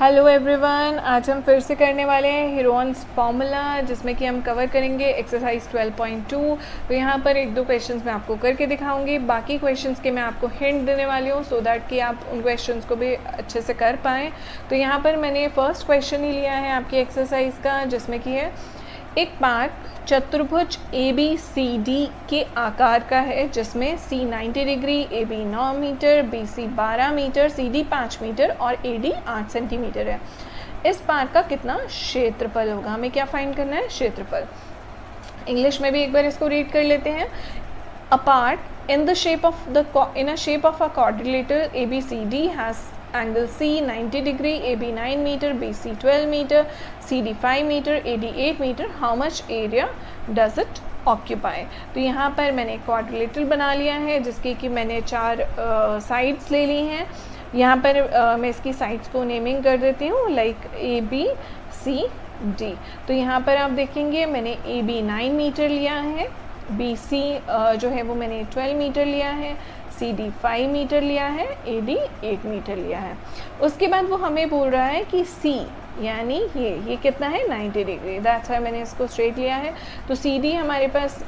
Hello everyone, आज हम फिर से करने वाले हैं हीरोन्स फार्मूला, जिसमें कि हम कवर करेंगे एक्सरसाइज 12.2। तो यहाँ पर एक दो क्वेश्चंस मैं आपको करके दिखाऊंगी, बाकी क्वेश्चंस के मैं आपको हिंट देने वाली हूँ सो दैट कि आप उन क्वेश्चंस को भी अच्छे से कर पाएँ। तो यहाँ पर मैंने फर्स्ट क्वेश्चन ही लिया है आपकी एक्सरसाइज का, जिसमें कि है एक पार्क चतुर्भुज ABCD के आकार का है, जिसमें C 90 degree, AB 9 metre, BC 12 metre, CD 5 metre और AD 8 सेंटीमीटर है। इस पार्क का कितना क्षेत्रफल होगा? हमें क्या फाइंड करना है? क्षेत्रफल। इंग्लिश में भी एक बार इसको रीड कर लेते हैं। A park in a shape of a quadrilateral ABCD has angle C 90 degree, AB 9 meter, BC 12 meter, CD 5 meter, AD 8 meter. How much area does it occupy? तो यहाँ पर मैंने क्वाड्रिलेटरल बना लिया है, जिसकी कि मैंने 4 साइड्स ले ली हैं। यहाँ पर मैं इसकी साइड्स को नेमिंग कर देती हूँ, लाइक ABCD। तो यहाँ पर आप देखेंगे मैंने AB 9 मीटर लिया है, BC जो है वो मैंने 12 मीटर लिया है, CD 5 मीटर लिया है, AD 8 मीटर लिया है। उसके बाद वो हमें बोल रहा है कि C यानी ये कितना है? 90 डिग्री। दैट्स वाई मैंने इसको स्ट्रेट लिया है। तो CD हमारे पास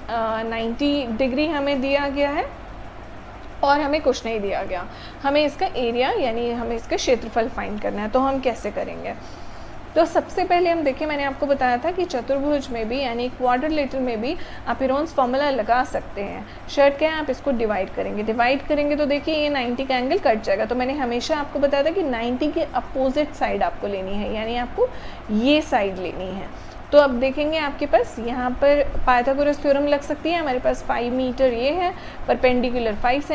90 डिग्री हमें दिया गया है और हमें कुछ नहीं दिया गया। हमें इसका एरिया यानी हमें इसका क्षेत्रफल फाइंड करना है। तो हम कैसे करेंगे? तो सबसे पहले हम देखें, मैंने आपको बताया था कि चतुर्भुज में भी यानी क्वाड्रिलेटरल में भी आप हीरोन्स फार्मूला लगा सकते हैं। शर्त क्या है? आप इसको डिवाइड करेंगे तो देखिए ये 90 का एंगल कट जाएगा। तो मैंने हमेशा आपको बताया था कि 90 के अपोजिट साइड आपको लेनी है, यानी आपको ये साइड लेनी है। तो अब देखेंगे आपके पास यहाँ पर पाइथागोरस थ्योरम लग सकती है। हमारे पास 5 मीटर ये है, परपेंडिकुलर 5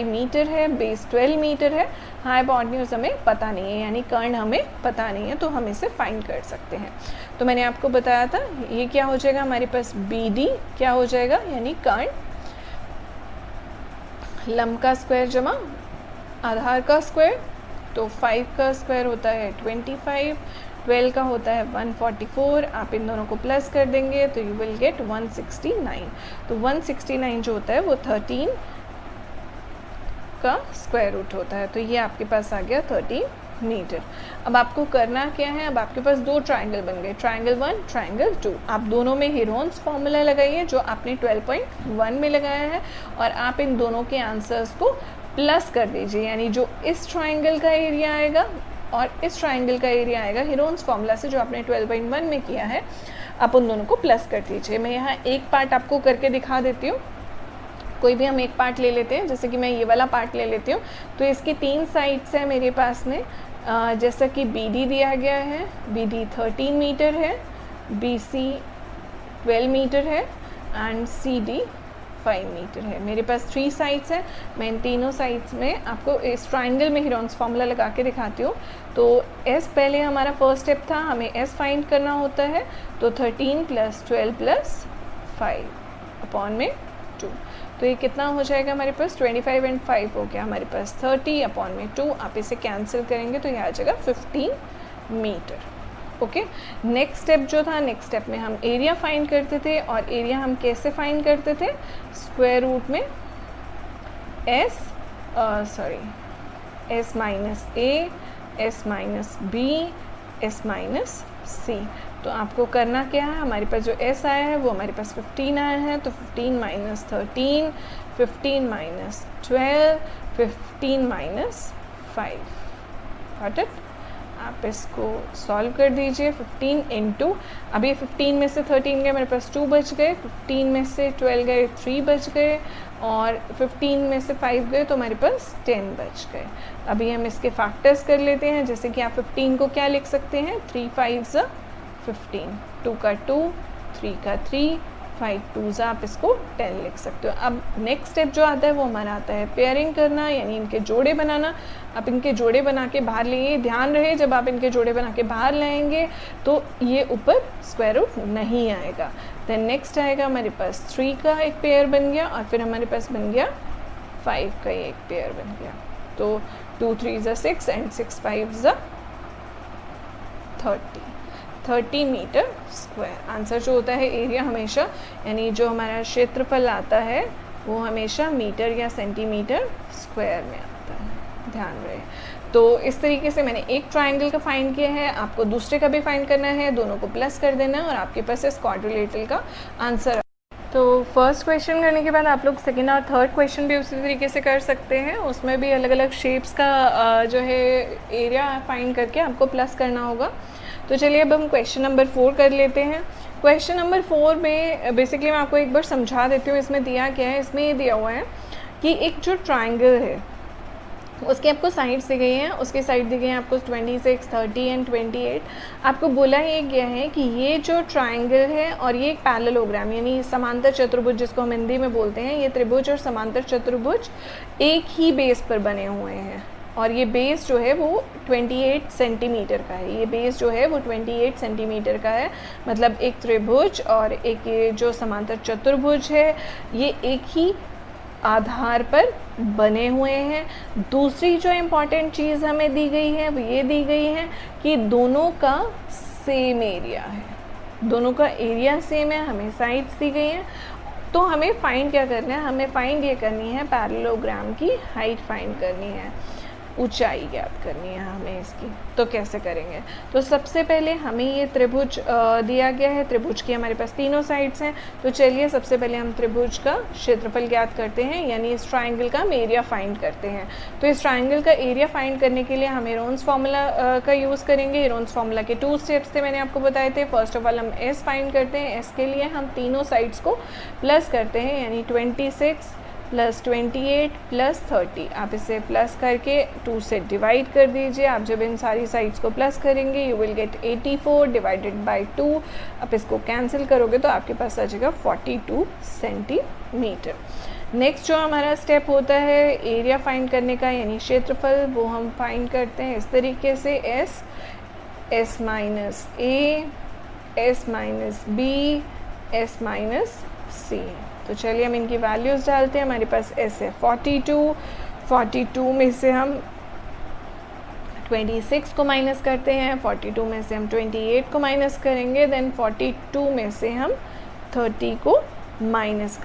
मीटर है, बेस 12 मीटर है, हाइपोटेन्यूज हमें पता नहीं है, यानी कर्ण हमें पता नहीं है, तो हम इसे फाइंड कर सकते हैं। तो मैंने आपको बताया था ये क्या हो जाएगा, हमारे पास BD क्या हो जाएगा, यानी कर्ण, लंब का स्क्वायर जमा आधार का स्क्वायर। तो 5 का स्क्वायर होता है 25, 12 का होता है 144। आप इन दोनों को प्लस कर देंगे तो यू विल गेट 169। तो 169 जो होता है वो 13 का स्क्वायर रूट होता है। तो ये आपके पास आ गया 13 मीटर। अब आपको करना क्या है? अब आपके पास दो ट्राइंगल बन गए, ट्राइंगल 1, ट्राइंगल 2। आप दोनों में हीरोन्स फार्मूला लगाइए जो आपने 12.1 में लगाया है, और आप इन दोनों के आंसर्स को प्लस कर दीजिए, यानी जो इस ट्राइंगल का एरिया आएगा और इस ट्राइंगल का एरिया आएगा हीरोन्स फार्मूला से जो आपने 12.1 में किया है, आप उन दोनों को प्लस कर दीजिए। मैं यहाँ एक पार्ट आपको करके दिखा देती हूँ। कोई भी हम एक पार्ट ले लेते हैं, जैसे कि मैं ये वाला पार्ट ले लेती हूँ। तो इसकी 3 साइड्स है मेरे पास में, जैसा कि BD दिया गया है, BD 13 मीटर है, BC 12 मीटर है एंड CD 5 मीटर है। मेरे पास 3 साइड्स हैं। मैं इन तीनों साइड्स में आपको इस ट्राइंगल में हीरोन्स फार्मूला लगा के दिखाती हूँ। तो S पहले हमारा फर्स्ट स्टेप था, हमें S फाइंड करना होता है। तो 13 + 12 + 5 अपॉन में 2। तो ये कितना हो जाएगा हमारे पास? 25 एंड 5 हो गया हमारे पास 30 अपॉन में 2। आप इसे कैंसिल करेंगे तो ये आ जाएगा 15 मीटर। ओके, नेक्स्ट स्टेप जो था, नेक्स्ट स्टेप में हम एरिया फाइंड करते थे, और एरिया हम कैसे फाइंड करते थे? स्क्वायर रूट में S minus A, S minus B, S minus C। तो आपको करना क्या है? हमारे पास जो S आया है वो हमारे पास 15 आया है। तो 15 - 13, 15 - 12, 15 - 5। Got it? आप इसको सॉल्व कर दीजिए। 15 इंटू, अभी 15 में से 13 गए, मेरे पास 2 बच गए, 15 में से 12 गए 3 बच गए, और 15 में से 5 गए तो हमारे पास 10 बच गए। अभी हम इसके फैक्टर्स कर लेते हैं। जैसे कि आप 15 को क्या लिख सकते हैं? 3 × 5 = 15, 2 का 2, 3 का 3, 5 × 2 आप इसको 10 लिख सकते हो। अब नेक्स्ट स्टेप जो आता है वो हमारा आता है पेयरिंग करना, यानी इनके जोड़े बनाना। आप इनके जोड़े बना के बाहर लिए, ध्यान रहे जब आप इनके जोड़े बना के बाहर लाएंगे तो ये ऊपर स्क्वायर रूट नहीं आएगा। देन नेक्स्ट आएगा हमारे पास 3 का एक पेयर बन गया, और फिर हमारे पास बन गया 5 का एक पेयर बन गया। तो 2 × 3 = 6 एंड 6 × 5 = 30 मीटर स्क्वायर। आंसर जो होता है एरिया हमेशा, यानी जो हमारा क्षेत्रफल आता है वो हमेशा मीटर या सेंटीमीटर स्क्वायर में आता है, ध्यान रहे। तो इस तरीके से मैंने एक ट्राइंगल का फाइंड किया है, आपको दूसरे का भी फाइंड करना है, दोनों को प्लस कर देना है और आपके पास इस क्वाड्रिलेटरल का आंसर। तो फर्स्ट क्वेश्चन करने के बाद आप लोग सेकेंड और थर्ड क्वेश्चन भी उसी तरीके से कर सकते हैं, उसमें भी अलग अलग शेप्स का जो है एरिया फाइंड करके आपको प्लस करना होगा। तो चलिए अब हम क्वेश्चन नंबर 4 कर लेते हैं। क्वेश्चन नंबर 4 में बेसिकली मैं आपको एक बार समझा देती हूँ इसमें दिया क्या है। इसमें ये दिया हुआ है कि एक जो ट्राइंगल है उसकी आपको साइड्स दी गई हैं, उसकी साइड दी गई हैं आपको 26, 30 एंड 28। आपको बोला ये गया है कि ये जो ट्राइंगल है और ये एक पैरेललोग्राम यानी समांतर चतुर्भुज जिसको हम हिंदी में बोलते हैं, ये त्रिभुज और समांतर चतुर्भुज एक ही बेस पर बने हुए हैं और ये बेस जो है वो 28 सेंटीमीटर का है। ये बेस जो है वो 28 सेंटीमीटर का है, मतलब एक त्रिभुज और एक ये जो समांतर चतुर्भुज है ये एक ही आधार पर बने हुए हैं। दूसरी जो इम्पॉर्टेंट चीज़ हमें दी गई है वो ये दी गई है कि दोनों का सेम एरिया है, दोनों का एरिया सेम है, हमें साइड्स दी गई हैं। तो हमें फाइंड क्या करना है, हमें फाइंड ये करनी है पैरेललोग्राम की हाइट फाइंड करनी है, ऊंचाई ज्ञात करनी है हमें इसकी। तो कैसे करेंगे, तो सबसे पहले हमें ये त्रिभुज दिया गया है, त्रिभुज की हमारे पास तीनों साइड्स हैं। तो चलिए सबसे पहले हम त्रिभुज का क्षेत्रफल ज्ञात करते हैं, यानी इस ट्राइंगल का हम एरिया फाइंड करते हैं। तो इस ट्राइंगल का एरिया फाइंड करने के लिए हम हेरोन्स फार्मूला का यूज़ करेंगे। हेरोन्स फार्मूला के 2 स्टेप्स थे, मैंने आपको बताए थे। फर्स्ट ऑफ ऑल हम एस फाइंड करते हैं, एस के लिए हम तीनों साइड्स को प्लस करते हैं, यानी 26 प्लस 28 प्लस 30। आप इसे प्लस करके 2 से डिवाइड कर दीजिए। आप जब इन सारी साइड्स को प्लस करेंगे you will get 84 divided by 2। आप इसको कैंसिल करोगे तो आपके पास आ जाएगा 42 सेंटीमीटर। नेक्स्ट जो हमारा स्टेप होता है एरिया फाइंड करने का यानी क्षेत्रफल, वो हम फाइंड करते हैं इस तरीके से S minus A, S minus B, S minus C. तो चलिए हम इनकी वैल्यूज़ डालते हैं। हमारे पास एस है 42 में से हम 26 को माइनस करते हैं, 42 में से हम 28 को माइनस करेंगे, देन 42 में से हम 30 को माइनस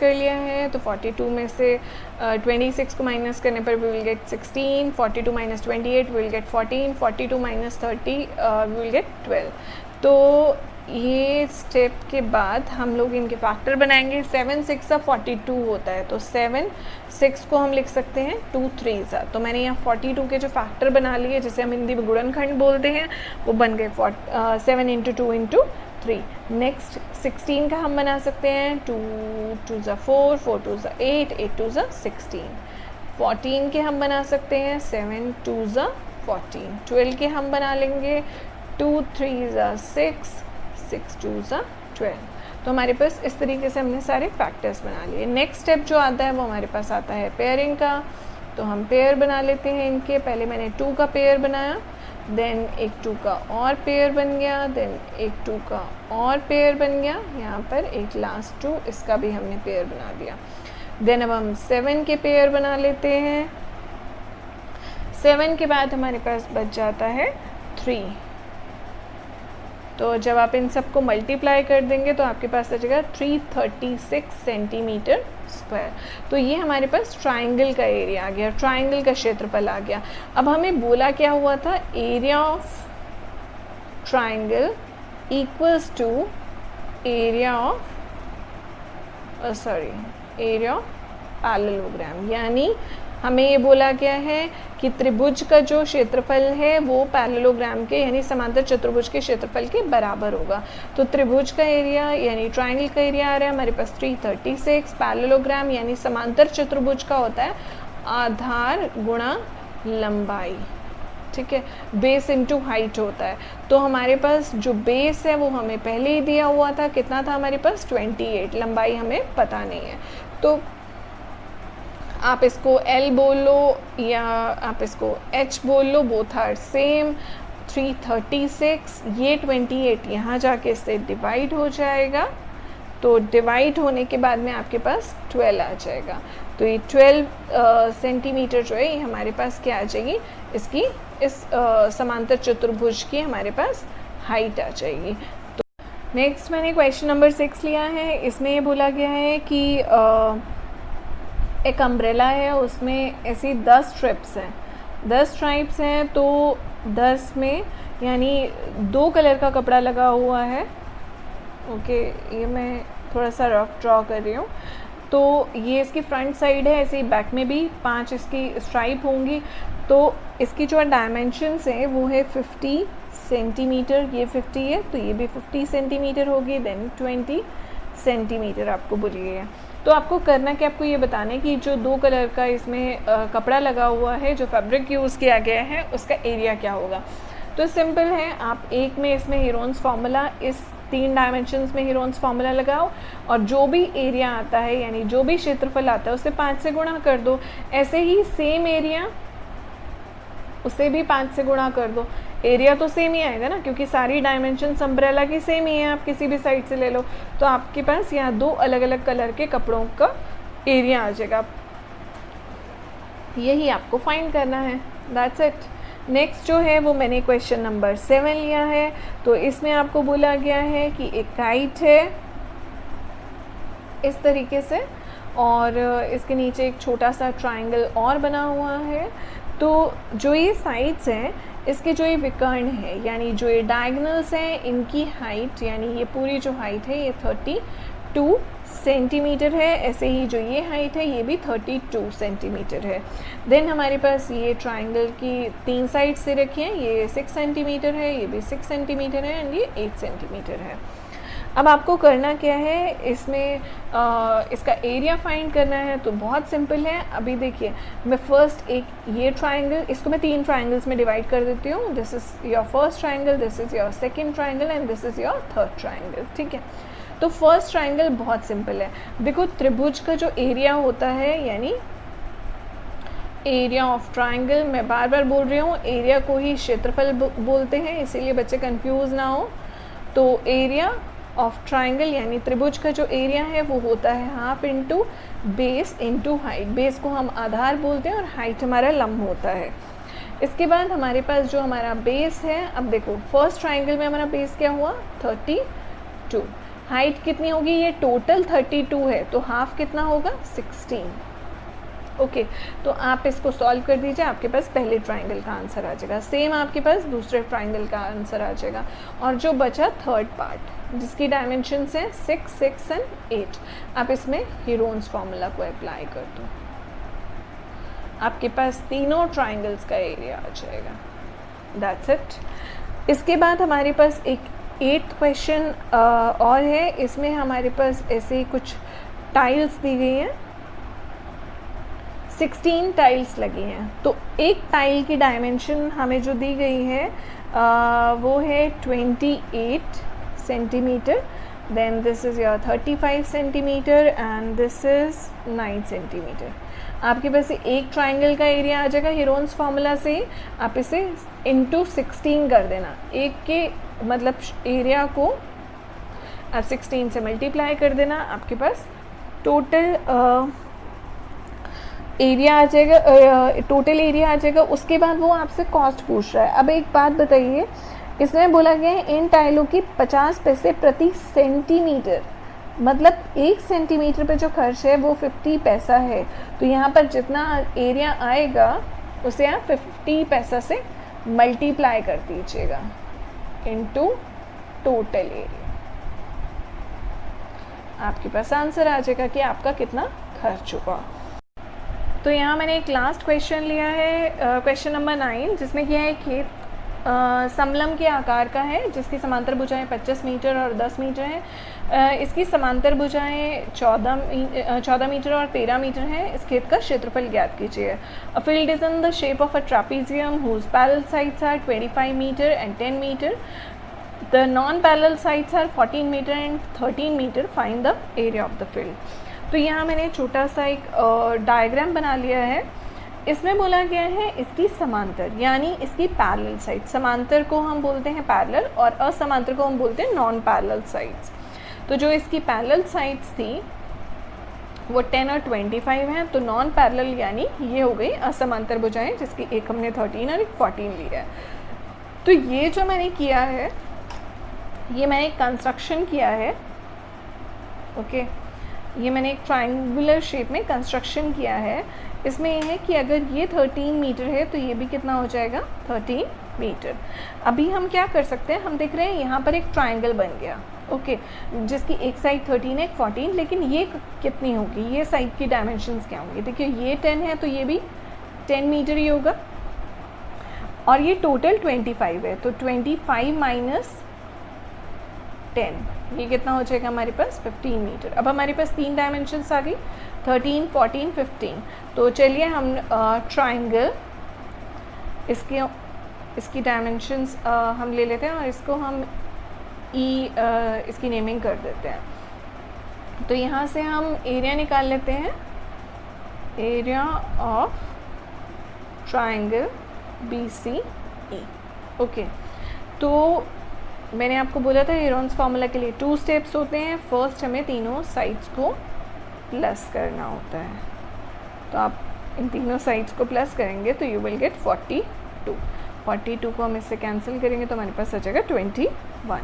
कर लिया है। तो 42 में से 26 को माइनस करने पर we will get 16, 42 minus 28 we will get 14, 42 minus 30 we will get 12। तो ये स्टेप के बाद हम लोग इनके फैक्टर बनाएंगे। 7 6 42 होता है, तो 7 6 को हम लिख सकते हैं 2 3 तो मैंने यहाँ 42 के जो फैक्टर बना लिए जिसे हम हिंदी में गुणनखंड बोलते हैं वो बन गए 7 इंटू 2 इंटू 3। नेक्स्ट 16 का हम बना सकते हैं 2 2 4, 4 2 8, 8 2 16। 14 के हम बना सकते हैं 7 2 14। 12 के हम बना लेंगे 2 3 6, 6 2 12। तो हमारे पास इस तरीके से हमने सारे फैक्टर्स बना लिए। नेक्स्ट स्टेप जो आता है वो हमारे पास आता है पेयरिंग का। तो हम पेयर बना लेते हैं इनके। पहले मैंने 2 का पेयर बनाया, देन एक 2 का और पेयर बन गया, देन एक 2 का और पेयर बन गया, यहाँ पर एक लास्ट 2 इसका भी हमने पेयर बना दिया। देन अब हम 7 के पेयर बना लेते हैं। 7 के बाद हमारे पास बच जाता है 3। तो जब आप इन सबको मल्टीप्लाई कर देंगे तो आपके पास आ जाएगा 336 सेंटीमीटर स्क्वायर। तो ये हमारे पास ट्राइंगल का एरिया आ गया, ट्राइंगल का क्षेत्रफल आ गया। अब हमें बोला क्या हुआ था, area of triangle equals to area of parallelogram, यानी हमें ये बोला गया है कि त्रिभुज का जो क्षेत्रफल है वो पैरेललोग्राम के यानी समांतर चतुर्भुज के क्षेत्रफल के बराबर होगा। तो त्रिभुज का एरिया यानी ट्राइंगल का एरिया आ रहा है हमारे पास 336, पैरेललोग्राम यानी समांतर चतुर्भुज का होता है आधार गुणा लंबाई, ठीक है, बेस इनटू हाइट होता है। तो हमारे पास जो बेस है वो हमें पहले ही दिया हुआ था, कितना था हमारे पास 28, लंबाई हमें पता नहीं है। तो आप इसको L बोल लो या आप इसको H बोल लो, बोथ आर सेम। 336 ये 28 यहाँ जाके इससे डिवाइड हो जाएगा, तो डिवाइड होने के बाद में आपके पास 12 आ जाएगा। तो ये 12 सेंटीमीटर जो है ये हमारे पास क्या आ जाएगी, इसकी इस समांतर चतुर्भुज की हमारे पास हाइट आ जाएगी। तो नेक्स्ट मैंने क्वेश्चन नंबर 6 लिया है। इसमें ये बोला गया है कि एक अम्ब्रेला है, उसमें ऐसी 10 स्ट्रिप्स हैं। 10 स्ट्राइप्स हैं तो 10 में यानी 2 कलर का कपड़ा लगा हुआ है। ओके, ये मैं थोड़ा सा रफ ड्रॉ कर रही हूँ। तो ये इसकी फ्रंट साइड है, ऐसे ही बैक में भी 5 इसकी स्ट्राइप होंगी। तो इसकी जो डायमेंशंस हैं वो है 50 सेंटीमीटर, ये 50 है तो ये भी 50 सेंटीमीटर होगी, देन 20 सेंटीमीटर आपको बोली गई है। तो आपको करना कि आपको ये बताना है कि जो 2 कलर का इसमें कपड़ा लगा हुआ है, जो फैब्रिक यूज़ किया गया है, उसका एरिया क्या होगा। तो सिंपल है, आप एक में इसमें हीरोन्स फार्मूला, इस 3 डायमेंशंस में हीरोन्स फार्मूला लगाओ और जो भी एरिया आता है यानी जो भी क्षेत्रफल आता है उसे 5 से गुणा कर दो। ऐसे ही सेम एरिया उसे भी 5 से गुणा कर दो। एरिया तो सेम ही आएगा ना, क्योंकि सारी डायमेंशंस अम्ब्रेला की सेम ही है, आप किसी भी साइड से ले लो। तो आपके पास यहाँ 2 अलग अलग कलर के कपड़ों का एरिया आ जाएगा। यही आपको फाइंड करना है, दैट्स इट। नेक्स्ट जो है वो मैंने क्वेश्चन नंबर 7 लिया है। तो इसमें आपको बोला गया है कि एक काइट है इस तरीके से और इसके नीचे एक छोटा सा ट्रायंगल और बना हुआ है। तो जो ये साइड्स हैं, इसके जो ये विकर्ण है यानी जो ये डायगनल्स हैं, इनकी हाइट यानी ये पूरी जो हाइट है ये 32 सेंटीमीटर है। ऐसे ही जो ये हाइट है ये भी 32 सेंटीमीटर है। देन हमारे पास ये ट्रायंगल की 3 साइड से रखी हैं, ये 6 सेंटीमीटर है, ये भी 6 सेंटीमीटर है एंड ये 8 सेंटीमीटर है। अब आपको करना क्या है, इसमें इसका एरिया फाइंड करना है। तो बहुत सिंपल है। अभी देखिए, मैं फर्स्ट एक ये ट्रायंगल, इसको मैं 3 ट्रायंगल्स में डिवाइड कर देती हूँ। This is your first triangle, this is your second triangle and this is your third triangle. ठीक है, तो फर्स्ट ट्रायंगल बहुत सिंपल है। देखो, त्रिभुज का जो एरिया होता है यानी एरिया ऑफ ट्रायंगल, मैं बार बार बोल रही हूँ, एरिया को ही क्षेत्रफल बोलते हैं, इसीलिए बच्चे कंफ्यूज ना हो। तो एरिया ऑफ ट्रायंगल यानी त्रिभुज का जो एरिया है वो होता है half into base into height. Base को हम आधार बोलते हैं और हाइट हमारा लंब होता है। इसके बाद हमारे पास जो हमारा बेस है, अब देखो फर्स्ट ट्रायंगल में हमारा बेस क्या हुआ 32। हाइट कितनी होगी, ये टोटल 32 है तो हाफ कितना होगा 16। ओके, तो आप इसको सॉल्व कर दीजिए, आपके पास पहले ट्रायंगल का आंसर आ जाएगा। सेम आपके पास दूसरे ट्रायंगल का आंसर आ जाएगा। और जो बचा थर्ड पार्ट जिसकी डायमेंशंस हैं 6, 6 एंड 8, आप इसमें हीरोन्स फार्मूला को अप्लाई कर दो, आपके पास तीनों ट्रायंगल्स का एरिया आ जाएगा। That's it. इसके बाद हमारे पास एक 8th क्वेश्चन और है। इसमें हमारे पास ऐसे ही कुछ टाइल्स दी गई हैं, 16 टाइल्स लगी हैं। तो एक टाइल की डायमेंशन हमें जो दी गई है वो है 28 centimetre, then this is your 35 centimetre and this is 9 centimetre. आपके पास एक ट्रायंगल का एरिया आ जाएगा हीरोन्स फार्मूला से, आप इसे इंटू 16 कर देना। एक के मतलब एरिया को आप 16 से मल्टीप्लाई कर देना, आपके पास टोटल एरिया आ जाएगा, टोटल एरिया आ जाएगा। उसके बाद वो आपसे कॉस्ट पूछ रहा है। अब एक बात बताइए, इसमें बोला गया है इन टाइलों की 50 पैसे प्रति सेंटीमीटर, मतलब 1 सेंटीमीटर पे जो खर्च है वो 50 पैसा है। तो यहाँ पर जितना एरिया आएगा उसे आप 50 पैसा से मल्टीप्लाई कर दीजिएगा इनटू टोटल एरिया, आपके पास आंसर आ जाएगा कि आपका कितना खर्च हुआ। तो यहाँ मैंने एक लास्ट क्वेश्चन लिया है, क्वेश्चन नंबर 9, जिसमें क्या है खेत समलम के आकार का है, जिसकी समांतर भुजाएं 25 मीटर और 10 मीटर हैं। इसकी समांतर भुजाएं 14 मीटर और 13 मीटर हैं। इस खेत का क्षेत्रफल ज्ञात कीजिए। A field is in the shape of a trapezium whose parallel sides are 25 metre and 10 metre. The non parallel sides are 14 metre and 13 metre. Find the area of the field. तो यहाँ मैंने छोटा सा एक डायग्राम बना लिया है। इसमें बोला गया है इसकी समांतर यानी इसकी पैरेलल साइड, समांतर को हम बोलते हैं पैरेलल और असमांतर को हम बोलते हैं नॉन पैरेलल साइड्स। तो जो इसकी पैरेलल साइड्स थी वो 10 और 25 हैं, तो नॉन पैरेलल यानी ये हो गई असमांतर भुजाएं, जिसकी एक हमने 13 और एक 14 ली है। तो ये जो मैंने किया है, ये मैंने कंस्ट्रक्शन किया है, ओके, ये मैंने एक ट्रायंगुलर शेप में कंस्ट्रक्शन किया है। इसमें ये है कि अगर ये 13 मीटर है तो ये भी कितना हो जाएगा 13 मीटर। अभी हम क्या कर सकते हैं, हम देख रहे हैं यहाँ पर एक ट्राइंगल बन गया, ओके, जिसकी एक साइड 13 है एक 14, लेकिन ये कितनी होगी, ये साइड की डायमेंशंस क्या होंगी, देखिए ये 10 है तो ये भी 10 मीटर ही होगा, और ये टोटल 25 है तो 25 माइनस 10 ये कितना हो जाएगा हमारे पास 15 मीटर। अब हमारे पास 3 डायमेंशंस आ गई 13, 14, 15। तो चलिए हम ट्राइंगल इसकी डायमेंशंस हम ले लेते हैं और इसको हम इसकी नेमिंग कर देते हैं। तो यहाँ से हम एरिया निकाल लेते हैं, area of triangle BCE, okay. तो मैंने आपको बोला था हेरोन्स फार्मूला के लिए 2 स्टेप्स होते हैं। फर्स्ट हमें तीनों साइड्स को प्लस करना होता है, तो आप इन तीनों साइड्स को प्लस करेंगे तो यू विल गेट 42 को हम इससे कैंसिल करेंगे तो हमारे पास आ जाएगा 21।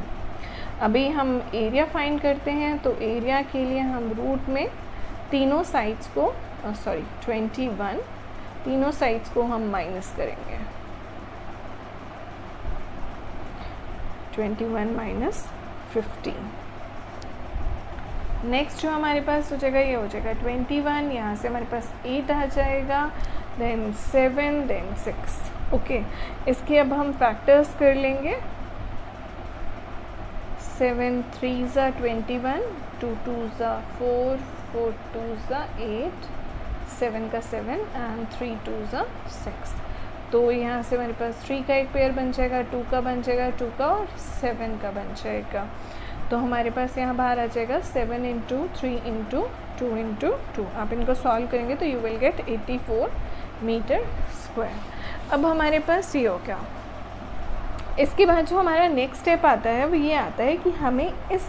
अभी हम एरिया फाइंड करते हैं, तो एरिया के लिए हम रूट में तीनों साइड्स को 21 तीनों साइड्स को हम माइनस करेंगे, 21 माइनस 15। नेक्स्ट जो हमारे पास हो जाएगा ये हो जाएगा 21, यहाँ से हमारे पास 8 आ जाएगा, देन 7, देन 6, ओके। इसके अब हम फैक्टर्स कर लेंगे, 7 3 21, 2 2 4, 4 2 8, 7 का 7 एंड 3 2 6। तो यहाँ से हमारे पास 3 का एक पेयर बन जाएगा, 2 का बन जाएगा, 2 का और 7 का बन जाएगा। तो हमारे पास यहाँ बाहर आ जाएगा 7 इंटू 3 इंटू 2 इंटू 2। आप इनको सॉल्व करेंगे तो you will get 84 metre square. अब हमारे पास ये हो गया। इसके बाद जो हमारा नेक्स्ट स्टेप आता है वो ये आता है कि हमें इस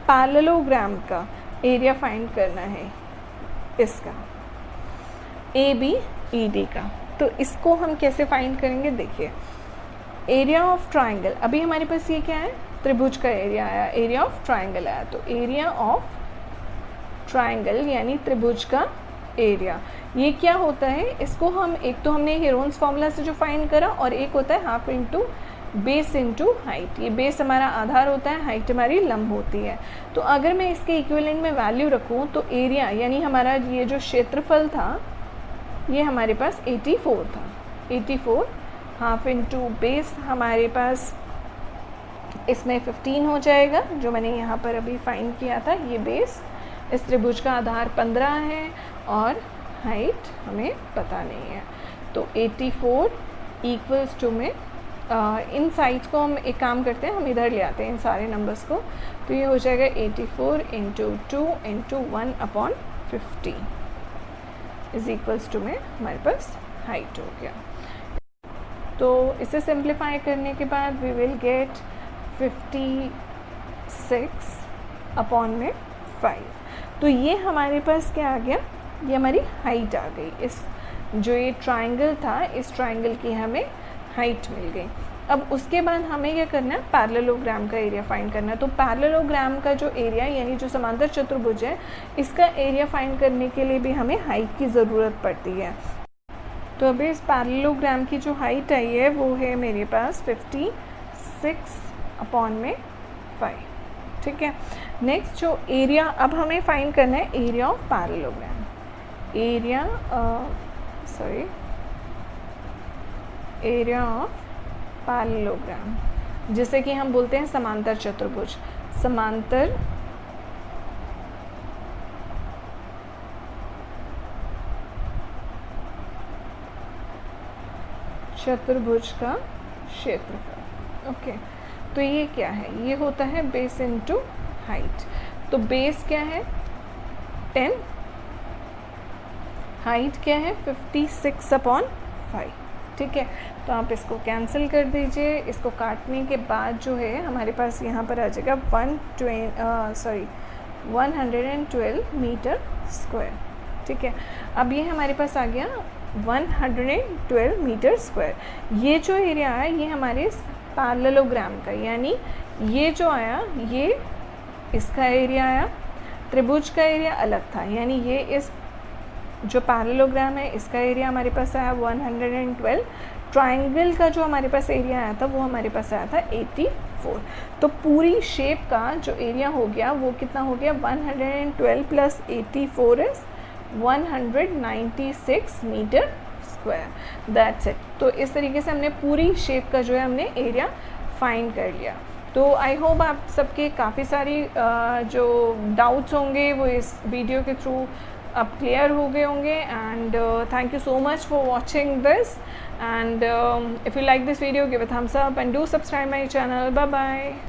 पैरेललोग्राम का एरिया फाइंड करना है, इसका ABED का। तो इसको हम कैसे फाइंड करेंगे, देखिए एरिया ऑफ ट्राइंगल, अभी हमारे पास ये क्या है, त्रिभुज का एरिया आया, एरिया ऑफ ट्राइंगल आया। तो एरिया ऑफ ट्राइंगल यानी त्रिभुज का एरिया, ये क्या होता है, इसको हम एक तो हमने हेरोन्स फार्मूला से जो फाइंड करा, और एक होता है half into base into height. ये बेस हमारा आधार होता है, हाइट हमारी लंब होती है। तो अगर मैं इसके इक्विवेलेंट में वैल्यू रखूँ तो एरिया यानी हमारा ये जो क्षेत्रफल था ये हमारे पास 84 था, 84 हाफ इंटू बेस हमारे पास इसमें 15 हो जाएगा, जो मैंने यहाँ पर अभी फाइंड किया था। ये बेस, इस त्रिभुज का आधार 15 है और हाइट हमें पता नहीं है। तो 84 इक्वल्स टू में इन साइड्स को हम एक काम करते हैं, हम इधर ले आते हैं इन सारे नंबर्स को। तो ये हो जाएगा 84 into 2 into 1/50 is equals to में हमारे पास हाइट हो गया। तो इसे सिंप्लीफाई करने के बाद वी विल गेट 56/5। तो ये हमारे पास क्या आ गया, ये हमारी हाइट आ गई। इस जो ये ट्राइंगल था, इस ट्राइंगल की हमें हाइट मिल गई। अब उसके बाद हमें क्या करना है, पैरेललोग्राम का एरिया फाइंड करना है। तो पैरेललोग्राम का जो एरिया यानी जो समांतर चतुर्भुज है, इसका एरिया फाइंड करने के लिए भी हमें हाइट की ज़रूरत पड़ती है। तो अभी इस पैरेललोग्राम की जो हाइट आई है वो है मेरे पास 56/5, ठीक है। नेक्स्ट जो एरिया अब हमें फाइंड करना है, area of parallelogram, area of parallelogram, जिसे कि हम बोलते हैं समांतर चतुर्भुज। समांतर चतुर्भुज का क्षेत्रफल, ओके। तो ये क्या है, ये होता है बेस इनटू हाइट। तो बेस क्या है 10, हाइट क्या है 56/5, ठीक है। तो आप इसको कैंसिल कर दीजिए। इसको काटने के बाद जो है हमारे पास यहाँ पर आ जाएगा 112 मीटर स्क्वायर, ठीक है। अब ये हमारे पास आ गया 112 मीटर स्क्वायर। ये जो एरिया है ये हमारे पैरेललोग्राम का, यानी ये जो आया ये इसका एरिया आया, त्रिभुज का एरिया अलग था, यानी ये इस जो पैरेललोग्राम है इसका एरिया हमारे पास आया 112, ट्राइंगल का जो हमारे पास एरिया आया था वो हमारे पास आया था 84। तो पूरी शेप का जो एरिया हो गया वो कितना हो गया, 112 plus 84 is 196 metre square, that's it. तो इस तरीके से हमने पूरी शेप का जो है हमने एरिया फाइंड कर लिया। तो आई होप आप सबके काफ़ी सारी जो डाउट्स होंगे वो इस वीडियो के थ्रू अब क्लियर हो गए होंगे। And thank you so much for watching this, and if you like this video give a thumbs up and do subscribe my channel. Bye bye.